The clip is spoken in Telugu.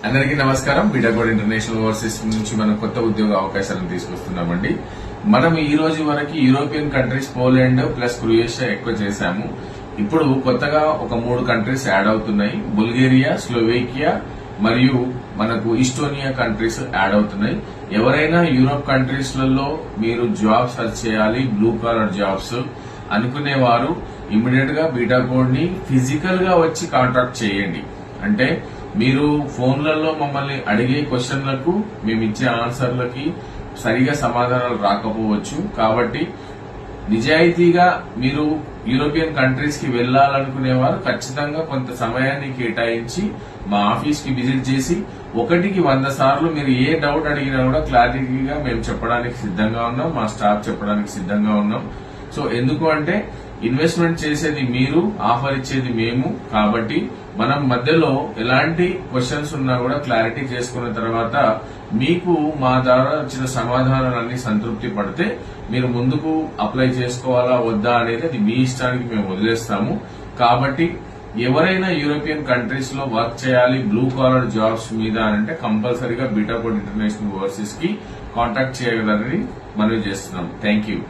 అందరికీ నమస్కారం. బీటాకోడ్ ఇంటర్నేషనల్ ఓవర్సీస్ నుంచి మనం కొత్త ఉద్యోగ అవకాశాలను తీసుకొస్తున్నామండి. మనం ఈ రోజు వరకు European countries Poland plus Croatia ఎక్కువ చేశాము. ఇప్పుడు కొత్తగా ఒక 3 కంట్రీస్ యాడ్ అవుతున్నాయి. బుల్గేరియా, స్లోవేకియా మరియు మనకు ఈస్టోనియా కంట్రీస్ యాడ్ అవుతున్నాయి. ఎవరైనా యూరోప్ కంట్రీస్ లలో మీరు జాబ్ సర్చ్ చేయాలి, బ్లూ కాలర్ జాబ్స్ అనుకునేవారు ఇమ్మీడియట్ గా బీటాకోడ్ ని ఫిజికల్ గా వచ్చి కాంటాక్ట్ చేయండి. అంటే మీరు ఫోన్లలో మమ్మల్ని అడిగే క్వశ్చన్లకు మేము ఇచ్చే ఆన్సర్లకి సరిగా సమాధానాలు రాకపోవచ్చు. కాబట్టి నిజాయితీగా మీరు యూరోపియన్ కంట్రీస్ కి వెళ్లాలనుకునేవారు ఖచ్చితంగా కొంత సమయాన్ని కేటాయించి మా ఆఫీస్ కి విజిట్ చేసి 1కి 100 సార్లు మీరు ఏ డౌట్ అడిగినా కూడా క్లారిటీగా మేము చెప్పడానికి సిద్ధంగా ఉన్నాం, మా స్టాఫ్ చెప్పడానికి సిద్ధంగా ఉన్నాం. సో ఎందుకు అంటే ఇన్వెస్ట్మెంట్ చేసేది మీరు, ఆఫర్ ఇచ్చేది మేము. కాబట్టి మనం మధ్యలో ఎలాంటి క్వశ్చన్స్ ఉన్నా కూడా క్లారిటీ చేసుకున్న తర్వాత మీకు మా ద్వారా వచ్చిన సమాధానాలన్నీ సంతృప్తి పడితే మీరు ముందుకు అప్లై చేసుకోవాలా వద్దా అనేది అది మీ ఇష్టానికి మేము వదిలేస్తాము. కాబట్టి ఎవరైనా యూరోపియన్ కంట్రీస్ లో వర్క్ చేయాలి బ్లూ కాలర్ జాబ్స్ మీద అంటే కంపల్సరీగా బీటాకోడ్ ఇంటర్నేషనల్ ఓవర్సీస్ కి కాంటాక్ట్ చేయగలరని మనవి చేస్తున్నాం. Thank you.